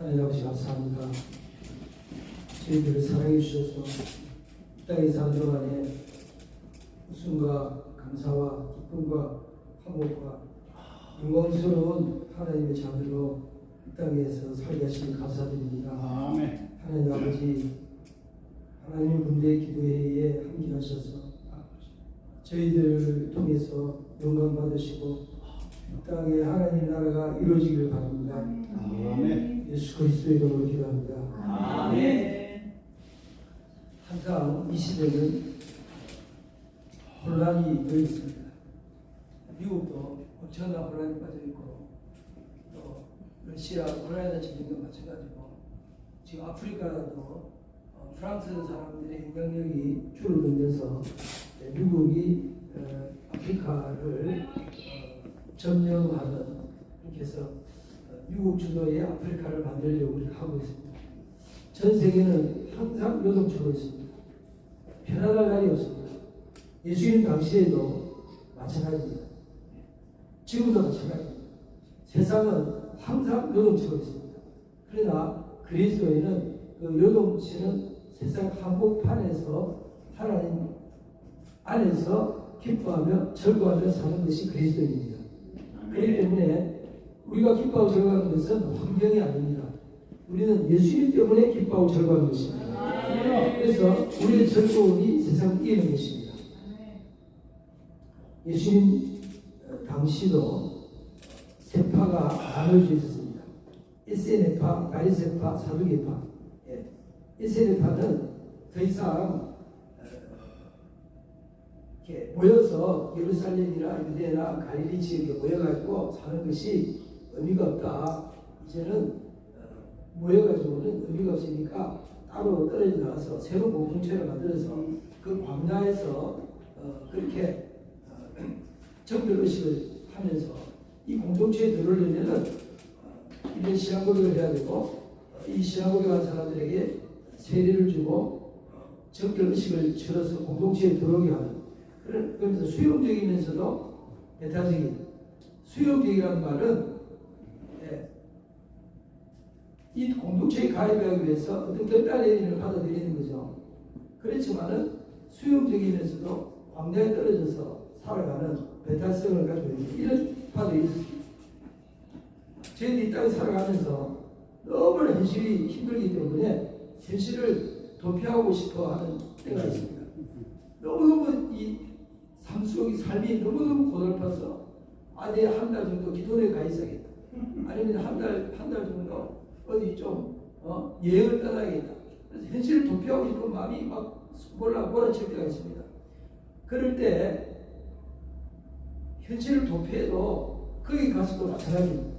하나님 아버지 감사합니다. 저희들을 사랑해 주셔서 이 땅에 사는 동안에 웃음과 감사와 기쁨과 화목과 영광스러운 하나님의 자녀로 이 땅에서 살게 하시니 감사드립니다. 아멘. 하나님 아버지, 하나님의 문대 기도회에 함께하셔서 저희들을 통해서 영광 받으시고 이 땅에 하나님 나라가 이루어지기를 바랍니다. 아멘. 예수 그리스도의 이름으로 기도합니다. 아멘. 항상 이 시대는 혼란이 늘 있습니다. 미국도 엄청난 혼란이 빠져 있고, 또 러시아, 우크라이나 전쟁도 마찬가지고, 지금 아프리카도 프랑스 사람들의 영향력이 줄어들면서 미국이 아프리카를 점령하는, 이렇게 해서 미국 주도의 아프리카를 만들려고 하고 있습니다. 전 세계는 항상 요동치고 있습니다. 편안할 날이 없습니다. 예수님 당시에도 마찬가지입니다. 지금도 마찬가지입니다. 세상은 항상 요동치고 있습니다. 그러나 그리스도인은 그 요동치는 세상 한복판에서 하나님 안에서 기뻐하며 즐거워하며 사는 것이 그리스도인입니다. 그렇기 때문에 우리가 기뻐하고 즐거워하는 것은 환경이 아닙니다. 우리는 예수님 때문에 기뻐하고 즐거워하는 것입니다. 그래서 우리의 즐거움이 세상을 이기는 것입니다. 예수님 당시도 세파가 나눠져 있었습니다. 에세네파, 바리새파, 사두개파. 에세네파는 더 이상 이렇게 모여서 예루살렘이나 유대나 갈릴리 지역에 모여가지고 사는 것이 의미가 없다. 이제는 모여가지고는 의미가 없으니까 따로 떨어져 나가서 새로운 공동체를 만들어서 그 광야에서 그렇게 정결의식을 하면서 이 공동체에 들어오려면은 이런 신앙고백을 해야 되고, 이 신앙고백한 사람들에게 세례를 주고 정결의식을 치러서 공동체에 들어오게 하는, 그러면서 수용적이면서도 배타적인, 수용적이라는 말은 이 공동체에 가입하기 위해서 어떤 결단의 일을 받아들이는 거죠. 그렇지만은 수용적이면서도 광야에 떨어져서 살아가는 배타성을 가지고 있는 이런 파들이 있습니다. 저희들이 이 땅에 살아가면서 너무나 현실이 힘들기 때문에 현실을 도피하고 싶어 하는 때가 있습니다. 너무너무 이 삶 속의 삶이 너무너무 고달파서 내일 한 달 정도 기도원에 가 있어야겠다. 아니면 한 달 정도 어디 좀 여행을 떠나야겠다. 그래서 현실을 도피하고 싶은 마음이 막 몰아칠 때가 있습니다. 그럴 때 현실을 도피해도 거기 가서도 마찬가지입니다.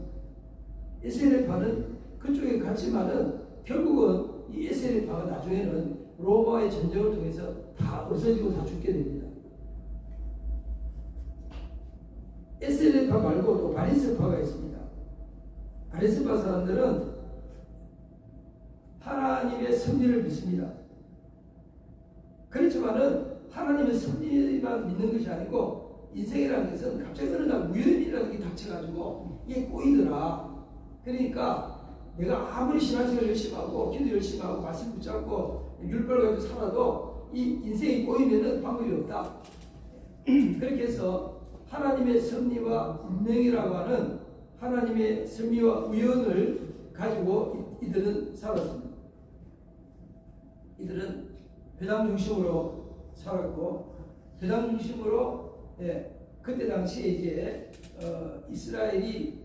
에세네파는 그쪽에 갔지만은 결국은 이 에세네파가 나중에는 로마의 전쟁을 통해서 다 없어지고 다 죽게 됩니다. 에세네파 말고 또 바리새파가 있습니다. 바리새파 사람들은 하나님의 섭리를 믿습니다. 그렇지만은 하나님의 섭리만 믿는 것이 아니고, 인생이라는 것은 갑자기 어느 날 우연이라는 게 닥쳐가지고 이게 꼬이더라. 그러니까 내가 아무리 신앙생활 열심히 하고 기도 열심히 하고 말씀 붙잡고 율법을 가지고 살아도 이 인생이 꼬이면은 방법이 없다. 그렇게 해서 하나님의 섭리와 운명이라고 하는 하나님의 섭리와 우연을 가지고 이들은 살았습니다. 이들은 회당 중심으로 살았고, 회당 중심으로 그때 당시에 이제 이스라엘이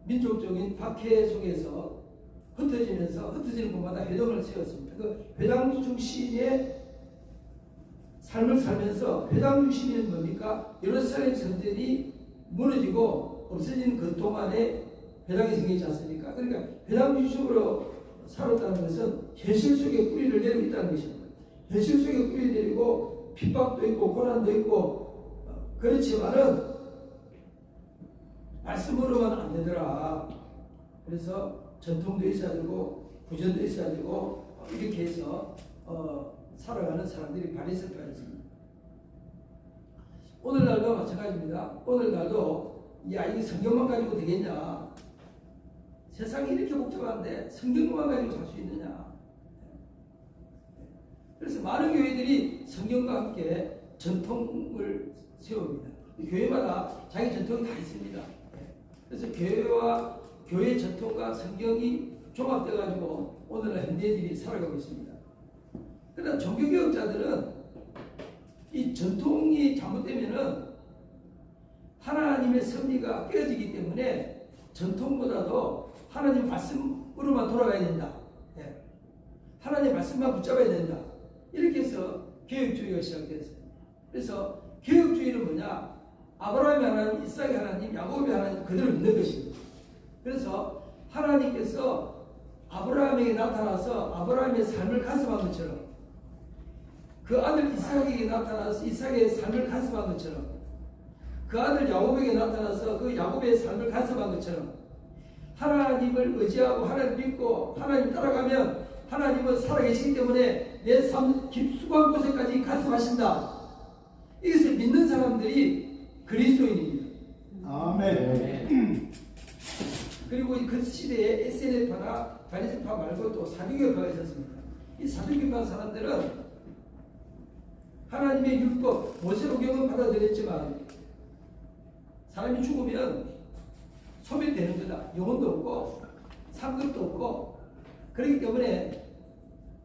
민족적인 박해 속에서 흩어지는 곳마다 회당을 세웠습니다. 그 회당 중심의 삶을 살면서, 회당 중심이 뭡니까? 예루살렘 성전이 무너지고 없어진 그 동안에 회당이 생기지 않습니까? 그러니까 회당 중심으로 살았다는 것은 현실 속에 뿌리를 내리고 있다는 것입니다. 현실 속에 뿌리를 내리고 핍박도 있고 고난도 있고, 그렇지만은 말씀으로만 안 되더라. 그래서 전통도 있어야 되고 구전도 있어야 되고 이렇게 해서 살아가는 사람들이 바리새파였습니다. 오늘날도 마찬가지입니다. 오늘날도 이게 성경만 가지고 되겠냐? 세상이 이렇게 복잡한데 성경만 가지고 살 수 있느냐. 그래서 많은 교회들이 성경과 함께 전통을 세웁니다. 교회마다 자기 전통이 다 있습니다. 그래서 교회와 교회 전통과 성경이 종합되어 가지고 오늘날 현대인들이 살아가고 있습니다. 그러나 종교개혁자들은 이 전통이 잘못되면은 하나님의 섭리가 깨어지기 때문에 전통보다도 하나님 말씀으로만 돌아가야 된다. 하나님 말씀만 붙잡아야 된다. 이렇게 해서 개혁주의가 시작됐어요. 그래서 개혁주의는 뭐냐? 아브라함의 하나님, 이삭의 하나님, 야곱의 하나님 그대로 믿는 것입니다. 그래서 하나님께서 아브라함에게 나타나서 아브라함의 삶을 간섭한 것처럼 그 아들 이삭에게 나타나서 이삭의 삶을 간섭한 것처럼 그 아들 야곱에게 나타나서 그 야곱의 삶을 간섭한 것처럼 하나님을 의지하고 하나님 믿고 하나님 따라가면 하나님은 살아계시기 때문에 내 삶 깊숙한 곳에까지 간섭하신다. 이것을 믿는 사람들이 그리스도인입니다. 아멘. 그리고 그 시대에 SNF파나 바리새파 말고 또 사두개파가 있었습니다. 이 사두개파 사람들은 하나님의 율법, 모세오경은 받아들였지만 사람이 죽으면 소멸되는 거다. 영혼도 없고 상급도 없고 그렇기 때문에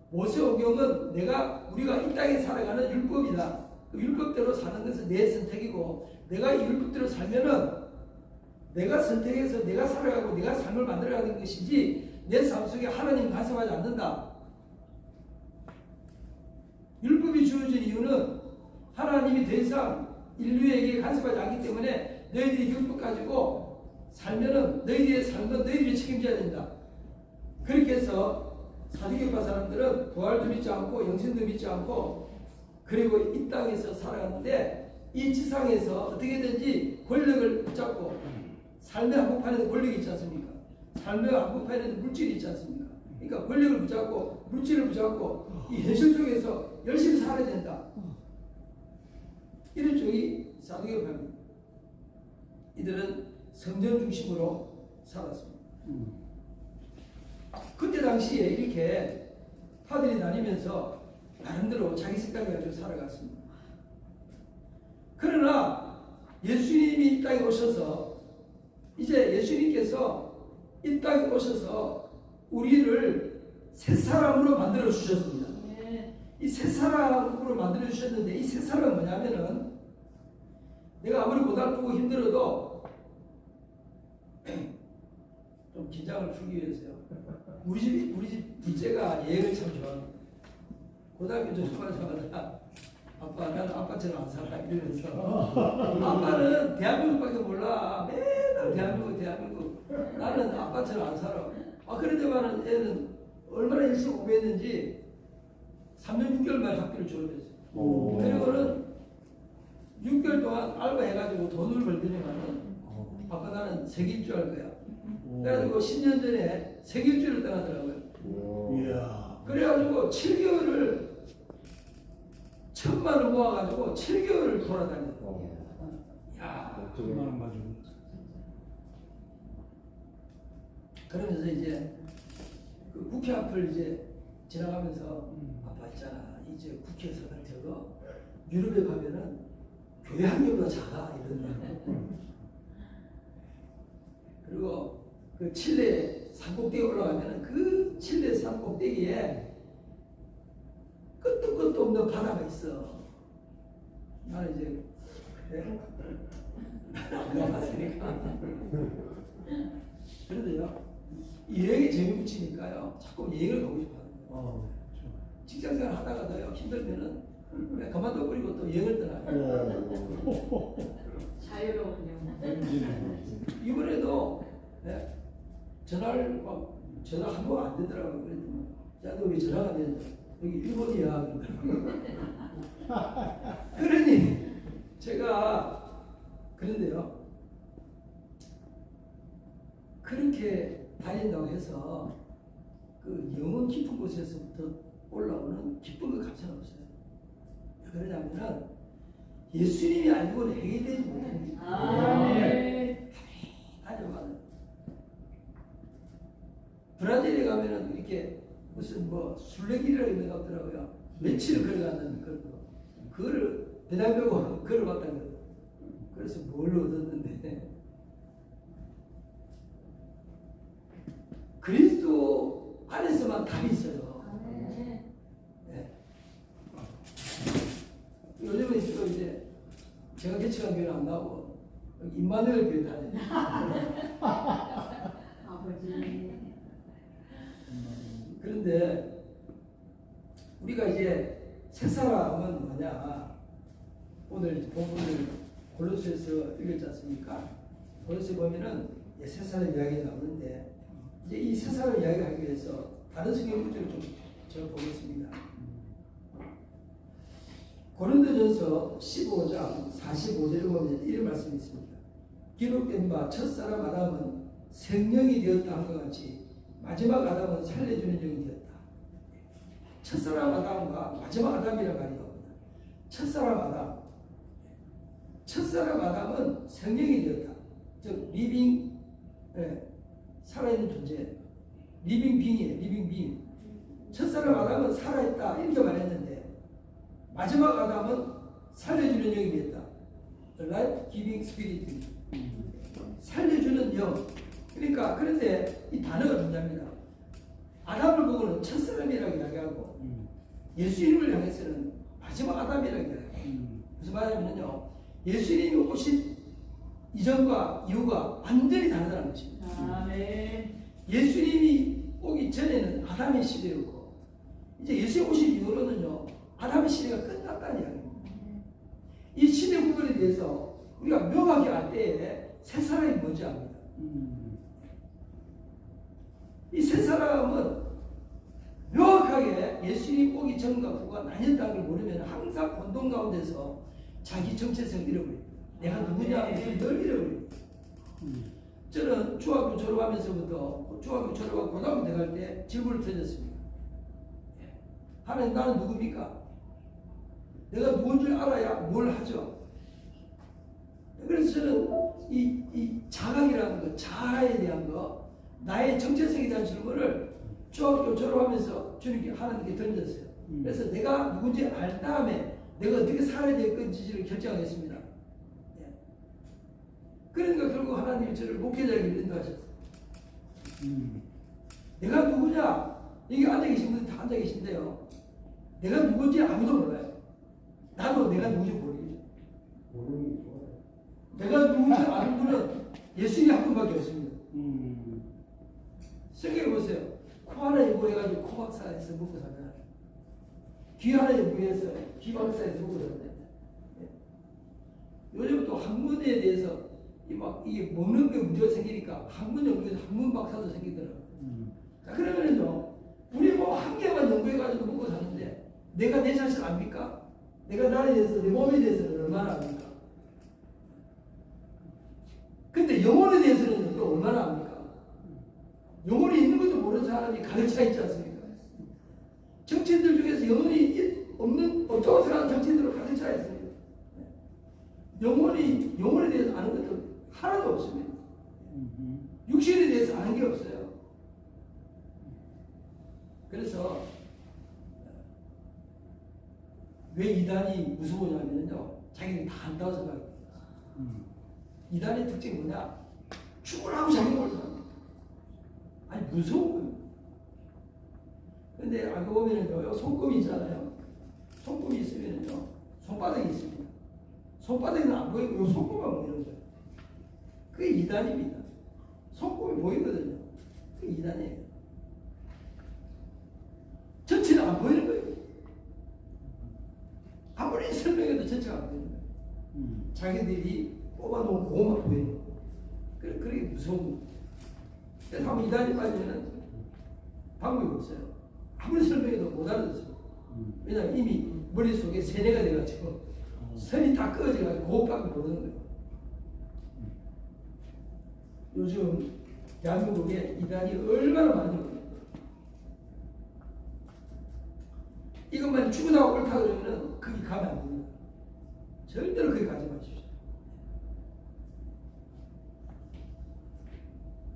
모세오경은 우리가 이 땅에 살아가는 율법이다. 그 율법대로 사는 것은 내 선택이고 내가 이 율법대로 살면은 내가 선택해서 내가 살아가고 내가 삶을 만들어가는 것이지 내 삶 속에 하나님 간섭하지 않는다. 율법이 주어진 이유는 하나님이 더 이상 인류에게 간섭하지 않기 때문에 너희들이 율법 가지고 살면은 너희들의 삶은 너희들이 책임져야 된다. 그렇게 해서 사두개파 사람들은 부활도 믿지 않고 영생도 믿지 않고 그리고 이 땅에서 살아갔는데 이 지상에서 어떻게든지 권력을 붙잡고 삶의 한복판에도 권력이 있지 않습니까? 삶의 한복판에도 물질이 있지 않습니까? 그러니까 권력을 붙잡고 물질을 붙잡고 이 현실 속에서 열심히 살아야 된다. 이런 쪽이 사두개파입니다. 이들은 성전 중심으로 살았습니다. 그때 당시에 이렇게 파들이 다니면서 나름대로 자기 색깔을 가지고 살아갔습니다. 그러나 예수님이 이 땅에 오셔서 이제 예수님께서 이 땅에 오셔서 우리를 새 사람으로 만들어 주셨습니다. 이 새 사람으로 만들어 주셨는데 이 새 사람은 뭐냐면은 내가 아무리 고달프고 힘들어도 좀 긴장을 풀기 위해서요. 우리 집 둘째가 여행을 참 좋아합니다. 고등학교 졸업하자마자 아빠 나는 아빠처럼 안 살아 이러면서 아빠는 대한민국밖에 몰라. 맨날 대한민국 나는 아빠처럼 안 살아. 그런데만은 애는 얼마나 열심히 공부했는지 3년 6개월 만에 학교를 졸업했어요. 그리고는 6개월 동안 알바 해가지고 돈을 벌더니만은 아빠 나는 세계 일주할 거야. 그래가지고 10년 전에 세계 일주를 떠나더라고요. 이야. 그래가지고 7개월을 1,000만 원 모아가지고 7개월을 돌아다녔어요. 야, 10만 원 가지고. 그러면서 이제 그 국회 앞을 이제 지나가면서 아빠 있잖아 이제 국회의사들 저거 유럽에 가면은 교회 한 개보다 작아 이러더라고. 그리고 그 칠레 산꼭대기 올라가면은 그 칠레 산꼭대기에 끝도 없는 바다가 있어. 나는 이제 그래 안 가봤으니까. 그런데요 여행에 재미 붙이니까요 자꾸 여행을 가고 싶어요. 직장생활 하다가도요 힘들면은 그만둬 버리고 또 여행을 떠나요. 자유로운요. 이번에도 전화를 막 전화 한 번 안 되더라고요. 그랬더니 야 너 왜 전화가 안 되냐? 여기 일본이야. 그러니 제가 그런데요. 그렇게 다닌다고 해서 그 영혼 깊은 곳에서부터 올라오는 기쁨과 감사는 없어요. 왜 그러냐면은 예수님이 알고는 해결되지 못합니다. 다녀봐요. 브라질에 가면은 이렇게 무슨 뭐 순례길이라고 있는 것 같더라고요. 며칠 걸어가는 그런 거. 그거를 배달 빼고 걸어봤다는 거예요. 그래서 뭘 얻었는데 그리스도 안에서만 답이 있어요. 네. 요즘은 또 이제 제가 개척한 교회는 안 나오고 임마누엘 교회 다녀요. 아버지. 그런데 우리가 이제 새 사람은 뭐냐? 오늘 본문을 골로새서 읽었지 않습니까? 골로새 보면은 새 사람 이야기 나오는데 이제 이 새 사람 이야기하기 위해서 다른 성경 구절을 좀 제가 보겠습니다. 고린도전서 15장 45절에 보면 이런 말씀이 있습니다. 기록된 바 첫사람 아담은 생명이 되었다 한 것 같이 마지막 아담은 살려주는 영이 되었다. 첫사람 아담과 마지막 아담이라고 하는 겁니다. 첫사람 아담. 첫사람 아담은 생명이 되었다. 즉 리빙, 살아있는 존재. 리빙 빙이에요. 리빙 빙. 첫사람 아담은 살아있다 이렇게 말했는데 마지막 아담은 살려주는 영이 되었다. Life giving spirit. 살려주는 영. 그러니까 그런데 이 단어가 존재합니다. 아담을 보고는 첫사람이라고 이야기하고 예수님을 향해서는 마지막 아담이라고 이야기해요. 무슨 말이냐면요. 예수님이 오신 이전과 이후가 완전히 다르다는 것입니다. 아멘. 예수님이 오기 전에는 아담의 시대였고 이제 예수님 오신 이후로는요. 아담의 시대가 끝났다는 이야기입니다. 이 시대 구분에 대해서 우리가 명확히 알 때에 새 사람이 뭔지 압니다. 이 새 사람은 명확하게 예수님 오기 전과 후가 나뉘었다는 걸 모르면 항상 혼돈 가운데서 자기 정체성을 잃어버립니다. 내가 누구냐 늘 잃어버립니다. 저는 중학교 졸업하면서부터 중학교 졸업하고 고등학교 들어갈 때 질문을 던졌습니다. 하나님 나는 누굽니까? 내가 누군 줄 알아야 뭘 하죠. 그래서 저는 이 자각이라는 거, 자아에 대한 거, 나의 정체성에 대한 질문을 중학교 졸업하면서 주님께 하나님께 던졌어요. 그래서 내가 누군지 알 다음에 내가 어떻게 살아야 될 건지를 결정하겠습니다. 그러니까 결국 하나님이 저를 목회자에게 인도하셨어요. 내가 누구냐? 여기 앉아 계신 분들 다 앉아 계신데요. 내가 누군지 아무도 몰라요. 나도 내가 누군지 모르겠죠. 내가 누군지 아는 분은 예수님이 한 분밖에 없습니다. 생각해 보세요. 코 하나 연구해가지고 코박사에서 먹고 살잖아요. 귀 하나 연구해서 귀박사에서 먹고 살잖아요. 요즘 또 학문에 대해서 이게 먹는 게 문제가 생기니까 학문 연구에서 학문 박사도 생기더라고요. 자, 그러면요, 우리 뭐 한 개만 연구해가지고 먹고 사는데 내가 내 자신 압니까? 내가 나에 대해서, 내 몸에 대해서는 얼마나 압니까? 근데 영혼에 대해서는 또 얼마나 압니까? 영혼이 있는 것도 모르는 사람이 가득 차 있지 않습니까? 정치인들 중에서 영혼이 없는 어떤 사람 정치인들로 가득 차 있습니다. 영혼에 대해서 아는 것도 하나도 없습니다. 육신에 대해서 아는 게 없어요. 그래서 왜 이단이 무서우냐면요, 자기는 다 안다고 생각합니다. 이단의 특징이 뭐냐? 죽으라고 자기 몰라. 아니 무서운 거예요. 근데 알고 보면은요, 손금이 있잖아요. 손금이 있으면은요, 손바닥이 있습니다. 손바닥은 안 보이고 요 손금만 보이는 거예요. 그게 이단입니다. 손금이 보이거든요. 그게 이단이에요. 전체는 안 보이는 거예요. 아무리 설명해도 전체가 안 보이는 거예요. 자기들이 뽑아놓은 그것만 보이는 거예요. 그게 무서운 거예요. 그래서 한번 이단에 빠지면 방법이 없어요. 아무리 설명해도 못 알아듣습니다. 왜냐하면 이미 머릿속에 세뇌가 돼가지고 선이 다 꺼져가지고 그것밖에 모르는 거예요. 요즘 대한민국에 이단이 얼마나 많이 오는지. 이것만 죽으다가 옳다 그러면 거기 가면 안 됩니다. 절대로 거기 가지 마십시오.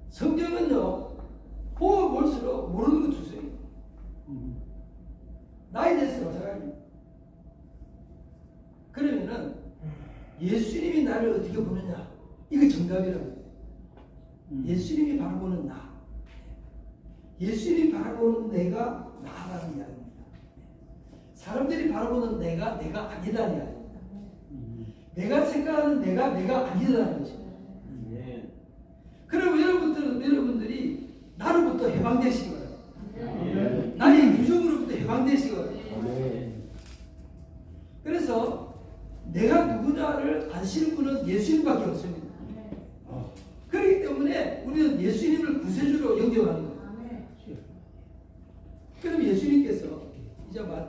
성경은요, 보면 볼수록 모르는 거 주세요. 나에 대해서 마찬가지입니다. 그러면은 예수님이 나를 어떻게 보느냐, 이거 정답이라고. 예수님이 바라보는 나, 예수님이 바라보는 내가 나라는 이야기입니다. 사람들이 바라보는 내가 아니다는 이야기입니다. 내가 생각하는 내가 아니다는 것입니다. 그럼 여러분들이 나로부터 해방되시기 바랍니다. 나의 규정으로부터 해방되시기 바랍니다. 그래서 내가 누구냐를 아시는 분은 예수님밖에 없습니다. 그렇기 때문에 우리는 예수님을 구세주로 영접하는 거예요. 그럼 예수님께서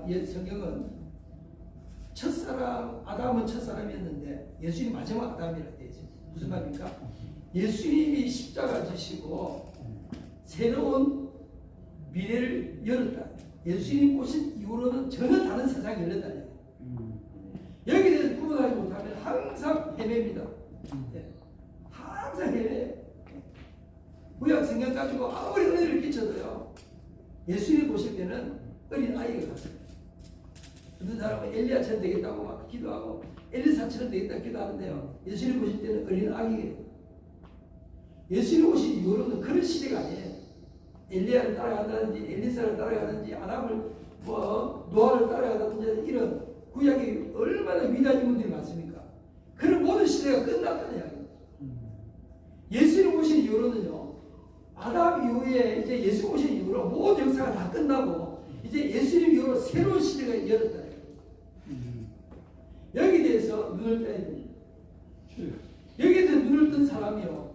이제 성경은 첫사람 아담은 첫사람이었는데 예수님 마지막 아담이라고 되어 있습니다. 무슨 말입니까? 예수님이 십자가 지시고 새로운 미래를 열었다. 예수님 오신 이후로는 전혀 다른 세상이 열렸다. 여기에 대해서 구분하지 못하면 항상 헤매입니다. 항상 헤매. 구약 성경 가지고 아무리 은혜를 끼쳐도요, 예수님 보실 때는 어린 아이가 같습니다. 어떤 사람은 엘리야처럼 되겠다고 막 기도하고 엘리사처럼 되겠다 기도하는데요, 예수님 보실 때는 어린 아기예요. 예수님 오신 이후로는 그런 시대가 아니에요. 엘리야를 따라간다든지 엘리사를 따라가든지 아담을 노아를 따라가든지 이런 구약이 얼마나 위대한 인물들이 많습니까? 그런 모든 시대가 끝났다는 이야기입니다. 예수님 오신 이후로는요, 아담 이후에 이제 예수 오신 이후로 모든 역사가 다 끝나고 이제 예수님 이후로 새로운 시대가 열었다. 여기에 대해서 눈을 떠야 됩니다. 여기에 대해서 눈을 뜬 사람이요,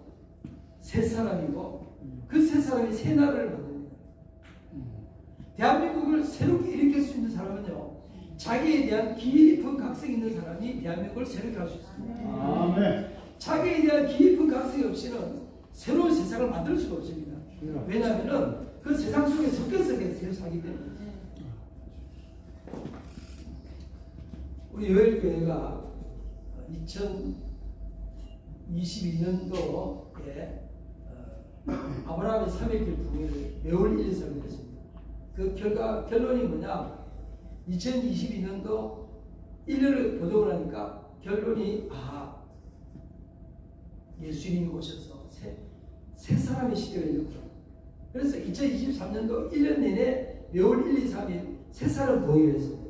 새 사람이고 그 새 사람이 새 나라를 만듭니다. 대한민국을 새롭게 일으킬 수 있는 사람은요, 자기에 대한 깊은 각성이 있는 사람이 대한민국을 새롭게 할 수 있습니다. 아멘. 자기에 대한 깊은 각성이 없이는 새로운 세상을 만들 수가 없습니다. 왜냐하면 그 세상 속에 섞여서 계속 살기 때문에. 우리 요엘교회가 2022년도에 아브라함의 300길 부흥회를 매월 1, 2, 3일 했습니다. 그 결론이 뭐냐? 2022년도 1년을 보정을 하니까 결론이 예수님이 오셔서 새 사람의 시대가 열렸구나. 그래서 2023년도 1년 내내 매월 1, 2, 3일 새 사람 부흥회를 했습니다.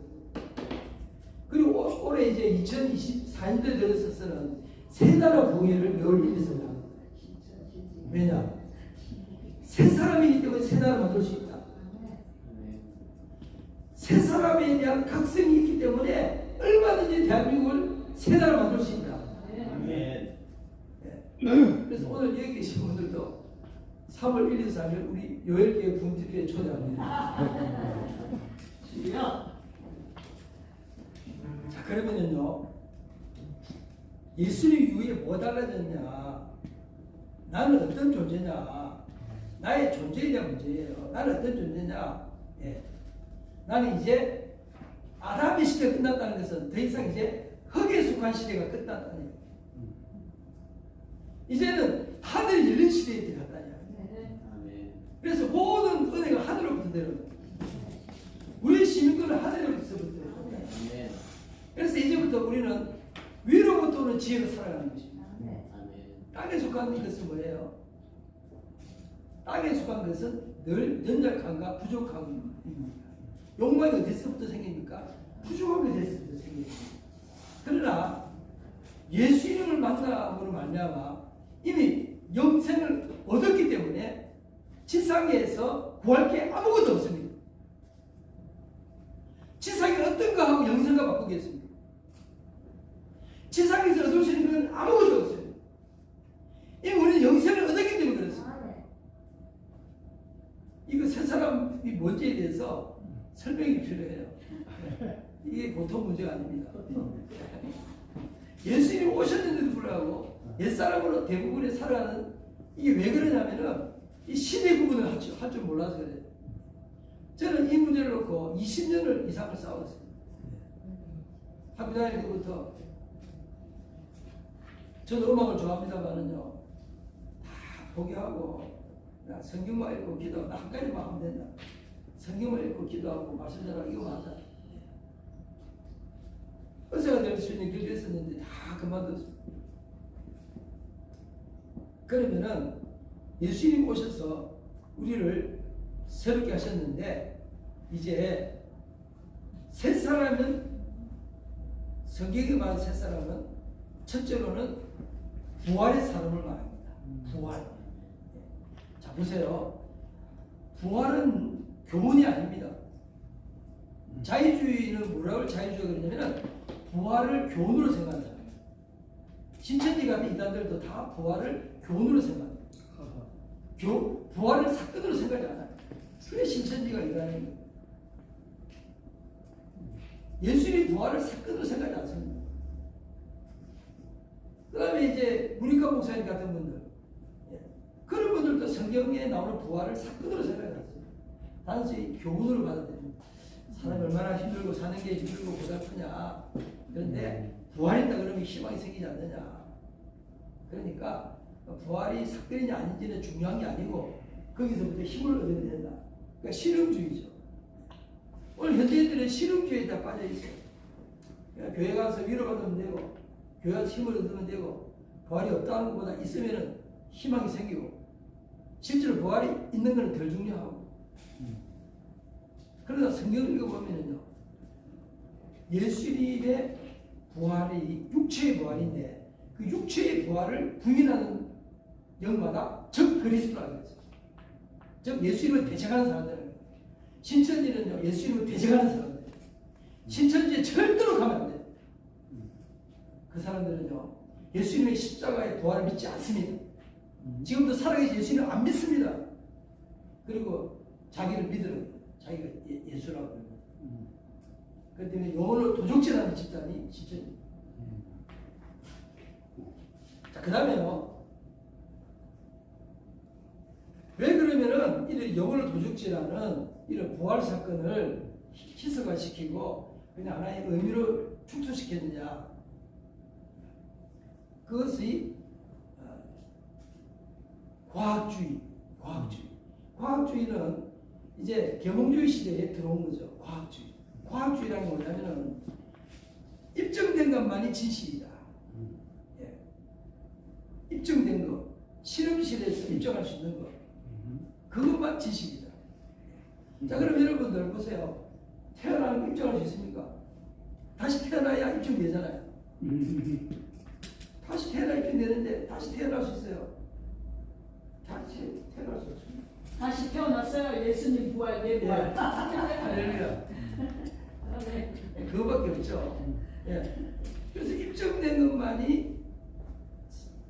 그리고 올해 이제 2024년도에 들어서서는 새 나라 부흥회를 매월 1, 2, 3일 합니다. 왜냐? 새 사람이기 때문에 새 나라를 만들 수 있다. 새 사람에 대한 각성이 있기 때문에 얼마든지 대한민국을 새 나라 만들 수 있다. 그래서 오늘 여기 계신 분들도 3월 1, 2, 3일 우리 요엘교회 부흥집회에 초대합니다. 자, 그러면은요, 예수님 이후에 뭐 달라졌냐? 나는 어떤 존재냐? 나의 존재에 대한 문제예요. 나는 어떤 존재냐? 나는 이제 아담의 시대가 끝났다는 것은 더 이상 이제 흙에 속한 시대가 끝났다는 얘기예요. 이제는 하늘이 열린 시대에 들어갔다는 얘기예요. 그래서 모든 은혜가 하늘로부터 내려옵니다. 우리의 시민권은 하늘로부터 내려옵니다. 그래서 이제부터 우리는 위로부터 오는 지혜로 살아가는 것입니다. 땅에 속한 것은 뭐예요? 땅에 속한 것은 늘 연약함과 부족함입니다. 욕망이 어디서부터 생깁니까? 부족함이 어디서부터 생깁니다. 그러나 예수 이름을 만남으로 말미암아 이미 영생을 얻었기 때문에 지상에서 구할 게 아무것도 없습니다. 지상에 어떤 거 하고 영생과 바꾸겠습니까? 지상에서 얻을 수 있는 건 아무것도 없어요. 이미 우리는 영생을 얻었기 때문에 그렇습니다. 이거 새 사람이 뭔지에 대해서 설명이 필요해요. 이게 보통 문제가 아닙니다. 예수님이 오셨는데도 불구하고 옛사람으로 대부분이 살아가는, 이게 왜 그러냐면은 이 시대 구분을 할 줄 몰라서 그래요. 저는 이 문제를 놓고 20년을 이상을 싸웠습니다. 학교 다닐 때부터. 저도 음악을 좋아합니다만은요, 다 포기하고 나 성경만 읽고 기도하고 나 한 가지만 하면 된다. 성경을 읽고 기도하고 말씀 전하고 이거 맞아. 의사가 될 수 있는 길도 있었는데 다 그만뒀어. 그러면은 예수님 오셔서 우리를 새롭게 하셨는데 이제 새 사람은 성경에 말하는 새 사람은 첫째로는 부활의 사람을 말합니다. 부활. 자 보세요. 부활은 교훈이 아닙니다. 자유주의는 뭐라고 자유주의가 그러냐면 부활을 교훈으로 생각하는 사람이에요. 신천지 같은 이단들도 다 부활을 교훈으로 생각합니다. 부활을 사건으로 생각하지 않아요. 그래 신천지가 이단인 거예요. 예수님이 부활을 사건으로 생각하지 않습니다. 그 다음에 이제 무리카 목사님 같은 분들, 그런 분들도 성경에 나오는 부활을 사건으로 생각하지 않습니다. 단순히 교훈으로 받아들입니다. 사람이 얼마나 힘들고 사는 게 힘들고 고달프냐. 그런데 부활이 있다 그러면 희망이 생기지 않느냐. 그러니까 부활이 사건이냐 아닌지는 중요한 게 아니고 거기서부터 힘을 얻어야 된다. 그러니까 실용주의죠. 오늘 현대인들은 실용주의에 다 빠져 있어요. 그러니까 교회 가서 위로받으면 되고 교회 가서 힘을 얻으면 되고 부활이 없다는 것보다 있으면 희망이 생기고 실제로 부활이 있는 것은 덜 중요하고 그러나 성경을 읽어보면요 예수님의 부활이 육체의 부활인데 그 육체의 부활을 부인하는 영마다 적 그리스도라고 했어요. 즉 예수님을 대적하는 사람들은 신천지는요 예수님을 대적하는 사람들 신천지에 절대로 가면 안 돼요. 그 사람들은요 예수님의 십자가의 부활을 믿지 않습니다. 지금도 살아계신 예수님을 안 믿습니다. 그리고 자기를 믿으는 자기가 예수라고 합니다. 그렇기 때문에 영혼을 도적질하는 집단이 신천지. 자, 그 다음에요. 왜 그러면은 이런 영혼을 도적질하는 이런 부활 사건을 희석화시키고 그냥 하나의 의미로 축소시켰느냐. 그것이 과학주의. 과학주의는 이제 계몽주의 시대에 들어온 거죠. 과학주의라는 게 뭐냐면은 입증된 것만이 진실이다. 예. 입증된 것, 실험실에서 입증할 수 있는 것, 그것만 진실이다. 자, 그럼 여러분들 보세요. 태어나는 거 입증할 수 있습니까? 다시 태어나야 입증되잖아요. 다시 태어나 입증되는데 다시 태어날 수 있어요. 다시 태어날 수 없습니다. 다시 태어났어요. 예수님 부활, 내 부활. 할렐루야. 그거밖에 없죠. 예. 그래서 입증된 것만이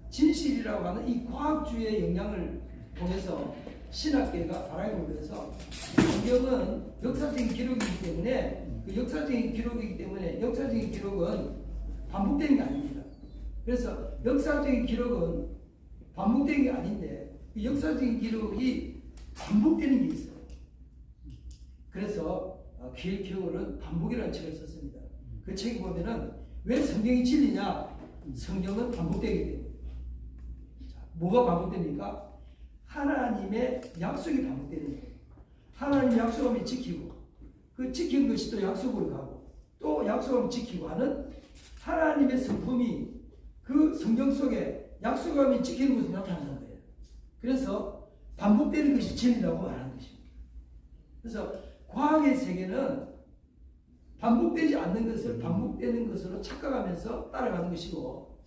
진실이라고 하는 이 과학주의의 영향을 통해서 신학계가 바람이 불면서 성경은 역사적인 기록이기 때문에 그 역사적인 기록은 반복되는 게 아닙니다. 그래서 역사적인 기록은 반복되는 게 아닌데 이 역사적인 기록이 반복되는 게 있어요. 그래서 기획기록은 반복이라는 책을 썼습니다. 그 책에 보면은 왜 성경이 진리냐? 성경은 반복되기 때문에. 자, 뭐가 반복됩니까? 하나님의 약속이 반복되는 거예요. 하나님의 약속하면 지키고 그 지킨 것이 또 약속으로 가고 또 약속하면 지키고 하는 하나님의 성품이 그 성경 속에 약속하면 지키는 것으로 나타나는 거예요. 그래서 반복되는 것이 진리라고 말하는 것입니다. 그래서 과학의 세계는 반복되지 않는 것을 반복되는 것으로 착각하면서 따라가는 것이고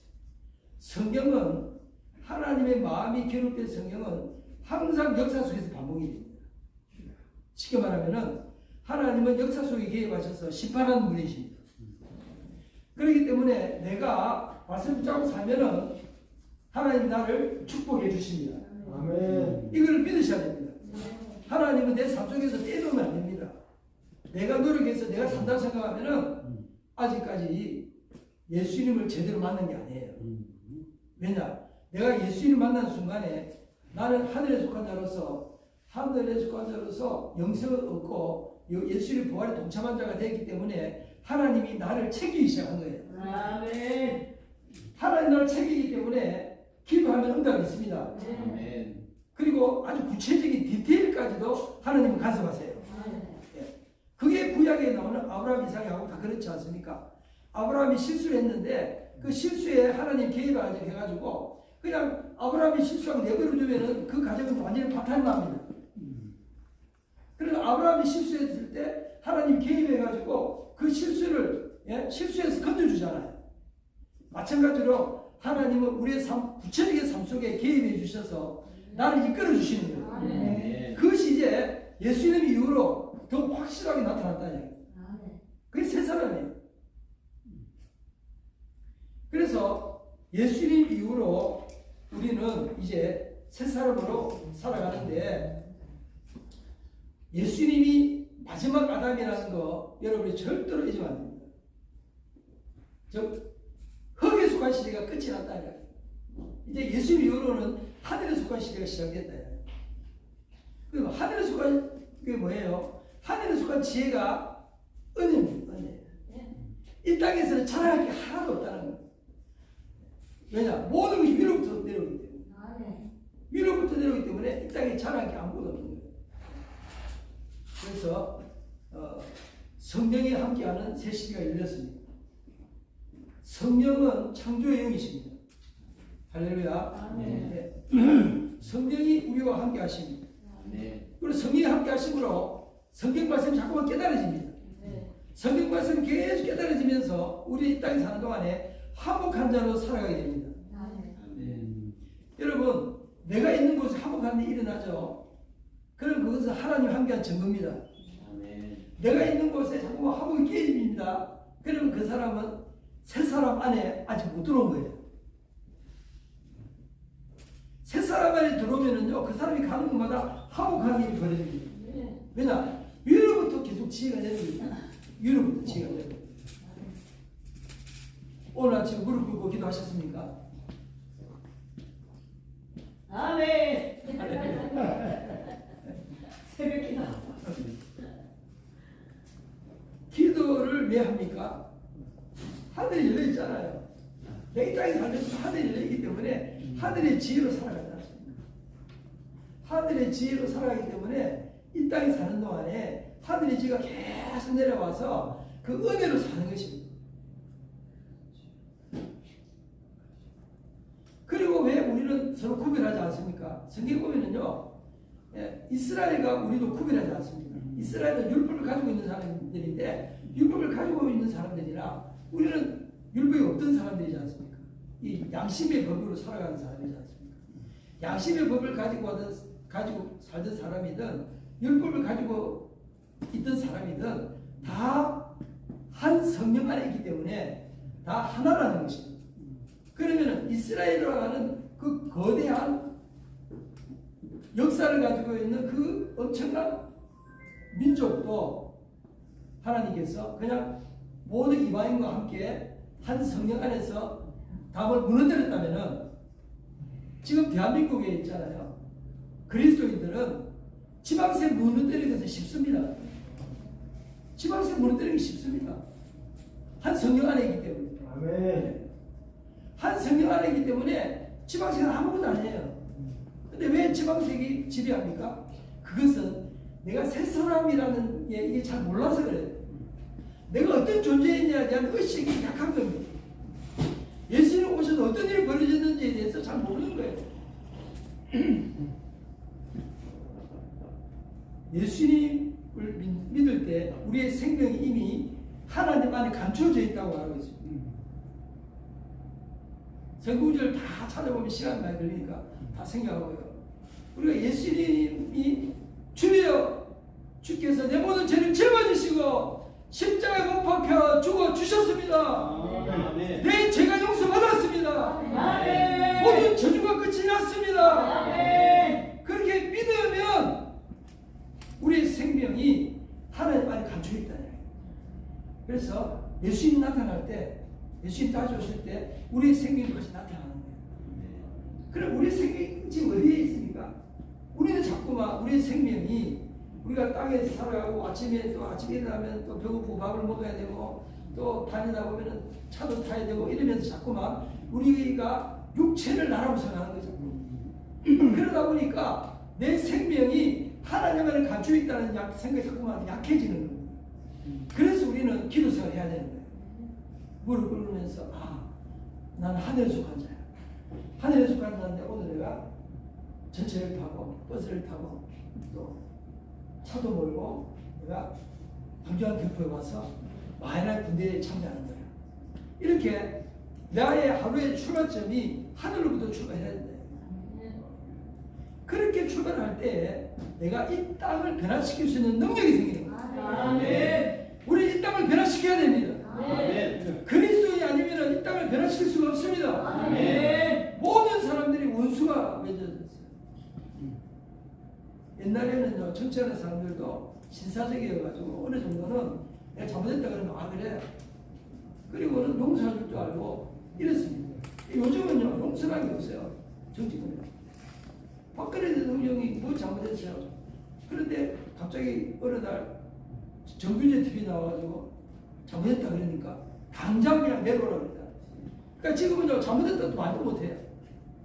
성경은 하나님의 마음이 기록된 성경은 항상 역사 속에서 반복이 됩니다. 쉽게 말하면 하나님은 역사 속에 개입하셔서 심판하는 분이십니다. 그렇기 때문에 내가 말씀 붙잡고 살면은 하나님이 나를 축복해 주십니다. 아멘. 이걸 믿으셔야 됩니다. 하나님은 내 삶 속에서 떼놓으면 안 됩니다. 내가 노력해서 내가 산다고 생각하면은 아직까지 예수님을 제대로 만난 게 아니에요. 왜냐? 내가 예수님을 만난 순간에 나는 하늘에 속한 자로서 영생을 얻고 예수님 부활에 동참한 자가 되기 때문에 하나님이 나를 챙기기 시작한 거예요. 아멘. 하나님 나를 챙기기 때문에 기도하면 응답이 있습니다. 아멘. 그리고 그리고 아주 구체적인 디테일까지도 하나님은 간섭하세요. 예. 그게 구약에 나오는 아브라함, 이삭, 야곱 다 그렇지 않습니까? 아브라함이 실수를 했는데 그 실수에 하나님 개입을 해가지고 그냥 아브라함이 실수하고 내버려두면은 그 가정은 완전히 파탄납니다. 그러나 아브라함이 실수했을 때 하나님 개입해가지고 그 실수를 실수해서 건져주잖아요. 마찬가지로 하나님은 우리의 구체적인 삶 속에 개입해 주셔서 나를 이끌어 주시는 거예요. 네. 그것이 이제 예수님 이후로 더 확실하게 나타났다는 얘기예요. 그게 새 사람이에요. 그래서 예수님 이후로 우리는 이제 새 사람으로 살아가는데 예수님이 마지막 아담이라는 거 여러분이 절대로 잊으면 안 됩니다. 즉 흙에 속한 시대가 끝이 났다. 이제 예수님 이후로는 하늘에 속한 시대가 시작됐다. 그럼 하늘에 속한 게 뭐예요? 하늘에 속한 지혜가 은혜입니다. 은혜. 이 땅에서는 자랑할 게 하나도 없다는 거예요. 왜냐? 모든 것이 위로부터 내려오기 때문에. 위로부터 내려오기 때문에 이 땅에 자랑할 게 아무것도 없는 거예요. 그래서 성령이 함께하는 새 시대가 열렸습니다. 성령은 창조의 영이십니다. 할렐루야. 네. 성령이 우리와 함께 하십니다. 그리고 성령이 함께 하심으로 성경 말씀이 자꾸만 깨달아집니다. 성경 말씀이 계속 깨달아지면서 우리 이 땅에 사는 동안에 화목한 자로 살아가게 됩니다. 여러분, 내가 있는 곳에 화목한 일이 일어나죠. 그럼 그것은 하나님 함께한 증거입니다. 내가 있는 곳에 자꾸만 화목이 깨집니다. 그러면 그 사람은 새 사람 안에 아직 못 들어온 거예요. 새 사람 안에 들어오면은요, 그 사람이 가는 곳마다 화목한 일이 벌어집니다. 왜냐? 위로부터 계속 지혜가 내립니다. 위로부터 지혜가 내립니다. 오늘 아침 무릎 꿇고 기도하셨습니까? 아멘. 새벽 기도. 기도를 왜 합니까? 하늘이 열려 있잖아요. 내 땅에 살면서 하늘이 열려 있기 때문에 하늘의 지혜로 살아간다. 하늘의 지혜로 살아가기 때문에 이 땅에 사는 동안에 하늘의 지혜가 계속 내려와서 그 은혜로 사는 것입니다. 그리고 왜 우리는 서로 구별하지 않습니까? 성경 보면은요, 이스라엘과 우리도 구별하지 않습니다. 이스라엘은 율법을 가지고 있는 사람들인데 율법을 가지고 있는 사람들이나 우리는 율법이 없던 사람들이지 않습니까? 이 양심의 법으로 살아가는 사람이지 않습니까? 양심의 법을 가지고 살던 사람이든 율법을 가지고 있던 사람이든 다 한 성령 안에 있기 때문에 다 하나라는 것입니다. 그러면 이스라엘이라고 하는 그 거대한 역사를 가지고 있는 그 엄청난 민족도 하나님께서 그냥 모든 이방인과 함께 한 성령 안에서 답을 무너뜨렸다면은 지금 대한민국에 있잖아요. 그리스도인들은 지방세 무너뜨리는 것은 쉽습니다. 지방세 무너뜨리기 쉽습니다. 한 성령 안에 있기 때문에. 아멘. 한 성령 안에 있기 때문에 지방세는 아무것도 아니에요. 근데 왜 지방세가 지배합니까? 그것은 내가 새 사람이라는 게 이게 잘 몰라서 그래요. 내가 어떤 존재이냐에 대한 의식이 약한 겁니다. 예수님 오셔서 어떤 일이 벌어졌는지에 대해서 잘 모르는 거예요. 예수님을 믿을 때 우리의 생명이 이미 하나님 안에 감춰져 있다고 알고 있습니다. 성구절 다 찾아보면 시간 많이 걸리니까 다 생각하고요. 우리가 예수님이 주여, 주께서 내 모든 죄를 짊어지시고 십자가에 못 박혀 죽어 주셨습니다. 내 죄가 용서받았습니다. 모든 저주가 끝이 났습니다. 그렇게 믿으면 우리의 생명이 하나님 안에 감춰 있다. 그래서 예수님 나타날 때, 예수님 다시 오실 때 우리의 생명이 다시 나타나는 거예요. 그럼 우리의 생명이 지금 어디에 있습니까? 우리는 자꾸만 우리의 생명이 우리가 땅에서 살아가고 아침에 일어나면 또 배고프고 밥을 먹어야 되고 또 다니다 보면은 차도 타야 되고 이러면서 자꾸만 우리가 육체를 나라고 생각하는 거죠. 그러다 보니까 내 생명이 하나님만을 가지고 있다는 생각이 자꾸만 약해지는 거예요. 그래서 우리는 기도 생활을 해야 되는 거예요. 무릎 꿇으면서 나는 하늘에 속한 자야. 하늘에 속한 자인데 오늘 내가 전철을 타고 버스를 타고 또 차도 몰고 내가 방주한 교포에 와서 마이날 군대에 참여하는 거야. 이렇게 나의 하루의 출발점이 하늘로부터 출발해야 된다. 그렇게 출발할 때 내가 이 땅을 변화시킬 수 있는 능력이 생기는 거야. 아멘. 우리 이 땅을 변화시켜야 됩니다. 아멘. 그리스도인이 아니면 이 땅을 변화시킬 수가 없습니다. 아멘. 모든 사람들이 원수가 맺어졌어요. 옛날에는요, 정치하는 사람들도 신사적이어가지고 어느 정도는 내가 잘못했다 그러면 그래. 그리고는 용서할 줄 알고 이랬습니다. 요즘은요, 용서라는 게 없어요. 정치권에. 박근혜 대통령이 뭐 잘못했어요. 그런데 갑자기 어느 날 정규제 TV 나와가지고 잘못했다 그러니까 당장 그냥 내려오라 그러다. 그러니까 지금은요, 잘못했다도 말도 못해요.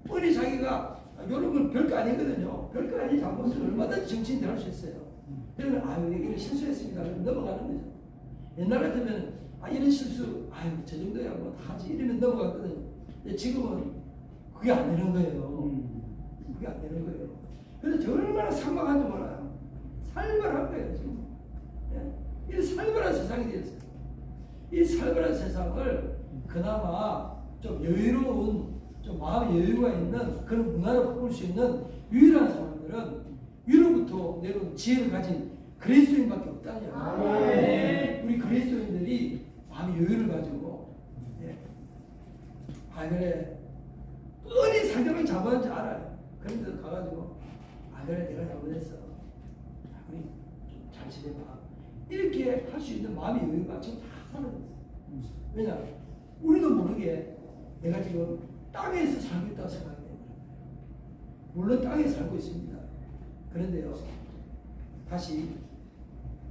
뻔히 자기가 이런 건 별거 아니거든요. 별거 아닌 잘못을 얼마든지 정치인들 할 수 있어요. 그러면 이런 실수했습니다. 그러면 넘어가는 거죠. 옛날 같으면 이런 실수 저 정도야 뭐 다 하지 이러면 넘어갔거든요. 근데 지금은 그게 안 되는 거예요. 그게 안 되는 거예요. 그래서 얼마나 상막한지 몰라요. 살벌한 거예요 지금. 이 살벌한 세상이 되었어요. 이 살벌한 세상을 그나마 좀 여유로운, 좀 마음의 여유가 있는 그런 문화를 바꿀 수 있는 유일한 사람들은 위로부터 내려온 지혜를 가진 그리스도인밖에 없다냐. 아멘. 우리 그리스도인들이 마음의 여유를 가지고 그래 뻔히 상대방이 잘못한지 알아요. 그런데도 가가지고 그래 내가 잘못했어. 우리 좀 잘 지내봐. 이렇게 할 수 있는 마음의 여유가 지금 다 사라졌어요. 왜냐? 우리도 모르게 내가 지금 땅에서 살고 있다고 생각해요. 물론 땅에 살고 있습니다. 그런데요, 다시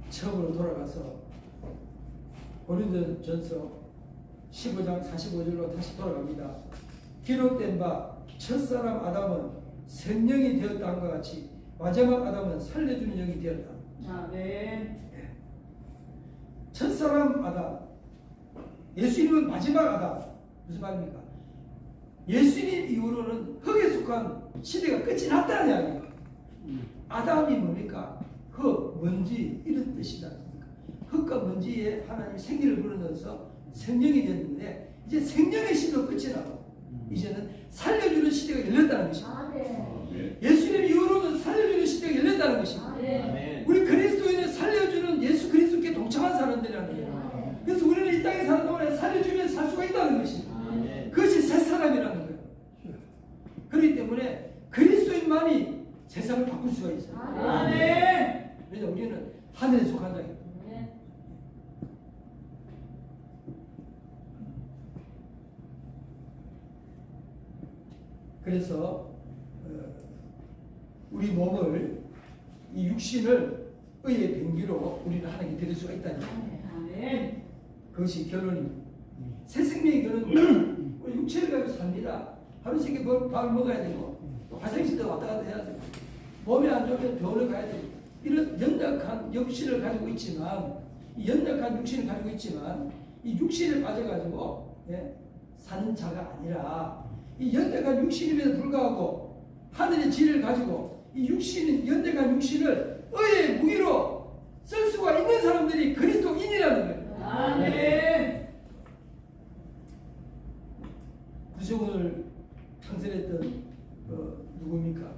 처음으로 돌아가서 고린도전서 15장 45절로 다시 돌아갑니다. 기록된 바 첫사람 아담은 생명이 되었다 함과 같이 마지막 아담은 살려주는 영이 되었다. 아멘. 첫사람 아담, 예수님은 마지막 아담. 무슨 말입니까? 예수님 이후로는 흙에 속한 시대가 끝이 났다는 이야기예요. 아담이 뭡니까? 흙, 먼지 이런 뜻이다. 흙과 먼지에 하나님이 생기를 불어넣어서 생명이 됐는데 이제 생명의 시대가 끝이 나고 이제는 살려주는 시대가 열렸다는 것입니다. 예수님 이후로는 살려주는 시대가 열렸다는 것입니다. 우리 그리스도인은 살려주는 예수 그리스도께 동참한 사람들이라는 거예요. 그래서 우리는 이 땅에 사는 동안에 살려주면 살 수가 있다는 것입니다. 그것이 새 사람이라는 거예요. 그렇기 때문에 그리스도인만이 세상을 바꿀 수가 있어요. 아멘. 왜냐 우리는 하늘에 속한 자입니다. 그래서 우리 몸을 이 육신을 의의 병기로 우리는 하나님께 드릴 수가 있다는 거예요. 아멘. 그것이 결론입니다. 새 생명의 결론은 우리 육체를 가지고 삽니다. 하루 세끼 밥을 먹어야 되고 또 화장실도 왔다 갔다 해야 되고 몸이 안 좋으면 병원을 가야 되고 이런 연약한 육신을 가지고 있지만 이 연약한 육신을 가지고 있지만 이 육신을 빠져가지고 사는 자가 아니라 이 연약한 육신임에도 불구하고 하늘의 지혜를 가지고 이 육신, 연약한 육신을 의의 무기로 쓸 수가 있는 사람들이 그리스도인이라는 거예요. 아멘. 구속을 창설했던 누굽니까?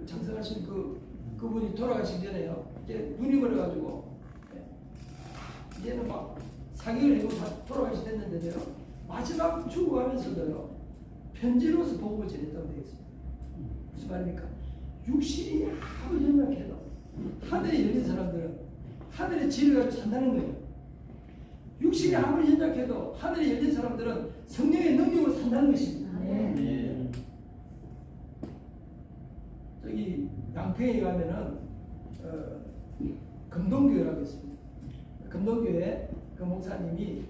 창설하신 그분이 돌아가시기 전에요. 이제 눈이 멀어가지고 이제는 막 사기를 해고 다 돌아가시 됐는데요. 마지막 죽어가면서도요. 편지로서 복음을 전했다고 되어 있습니다. 무슨 말입니까? 육신이 아무리 연약해도 하늘에 열린 사람들은 하늘의 지혜를 가지고 산다는 거예요. 육신이 아무리 연약해도 하늘에 열린 사람들은 성령의 능력으로 산다는 것입니다. 아멘. 저기 양평에 가면은 금동교회라고 있습니다. 금동교회 그 목사님이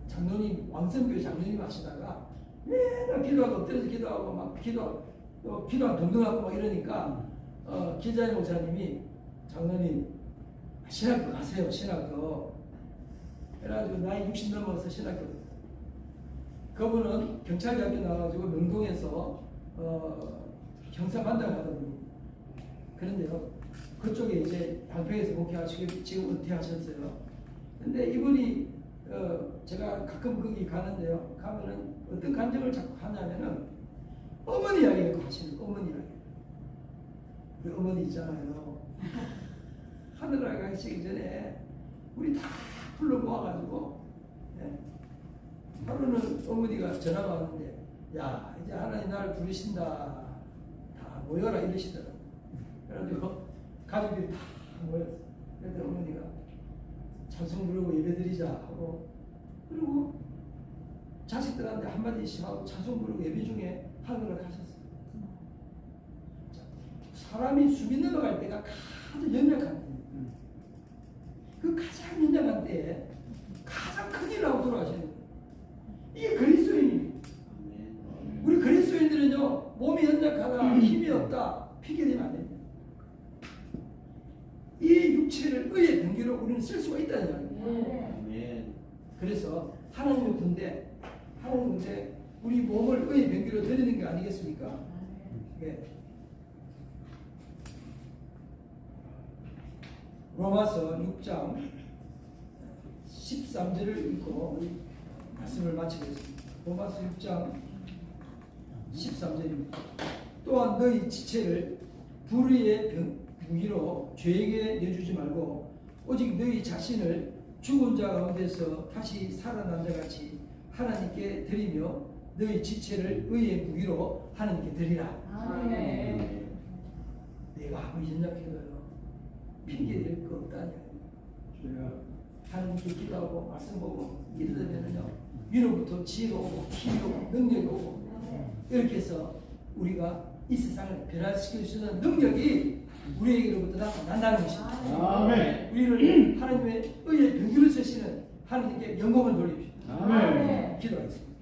장로님 왕성교회 장로님 하시다가 맨날 기도하고 엎드려서 기도하고 막 기도하고 동동하고 막 이러니까 기자의 목사님이 장로님 신학교 가세요. 신학교. 그래가지고 나이 60 넘어서 신학교. 그분은 경찰대학교 나와가지고 명동에서 형사반장 하던 분. 그런데요, 그쪽에 이제 양평에서 목회하시고 지금 은퇴하셨어요. 근데 이분이 제가 가끔 거기 가는데요. 가면은 어떤 간증을 자꾸 하냐면은 어머니 이야기를 하시는 거예요. 어머니 이야기. 우리 어머니 있잖아요. 하늘나라 가시기 전에 우리 다 불러 모아가지고 하루는 어머니가 전화가 왔는데 야 이제 하나님 나를 부르신다 다 모여라 이러시더라고요. 그래가지고 가족들이 다 모였어요. 그런데 어머니가 찬송 부르고 예배드리자 하고 그리고 자식들한테 한마디씩 하고 찬송 부르고 예배 중에 하늘을 가셨어요. 자, 사람이 숨이 넘어갈 때가 가장 연약한 때예요. 그 가장 연약한 때에 가장 큰일 나고 돌아가시는 거예요. 이게 그리스도인이에요. 우리 그리스도인들은요 몸이 연약하다 힘이 없다 핑계대면 안 됩니다. 이 육체를 의의 병기로 우리는 쓸 수가 있다는 이야기입니다. 그래서 하나님의 군대 우리 몸을 의의 병기로 드리는 게 아니겠습니까? 네. 로마서 6장 13절을 읽고 말씀을 마치겠습니다. 로마서 6장 13절입니다. 또한 너희 지체를 불의의 무기로 죄에게 내주지 말고 오직 너희 자신을 죽은 자 가운데서 다시 살아난 자 같이 하나님께 드리며 너희 지체를 의의 무기로 하나님께 드리라. 아멘. 내가 아무리 연약해도요 핑계댈 거 없다냐. 하나님께 기도하고 말씀 보고 이러면은요 위로부터 지혜가 오고 힘이 오고 능력이 오고 이렇게 해서 우리가 이 세상을 변화시킬 수 있는 능력이 우리에게로부터 난다는 것입니다. 아멘. 우리를 하나님의 의의 병기로 쓰시는 하나님께 영광을 돌립시다. 아멘. 기도하겠습니다.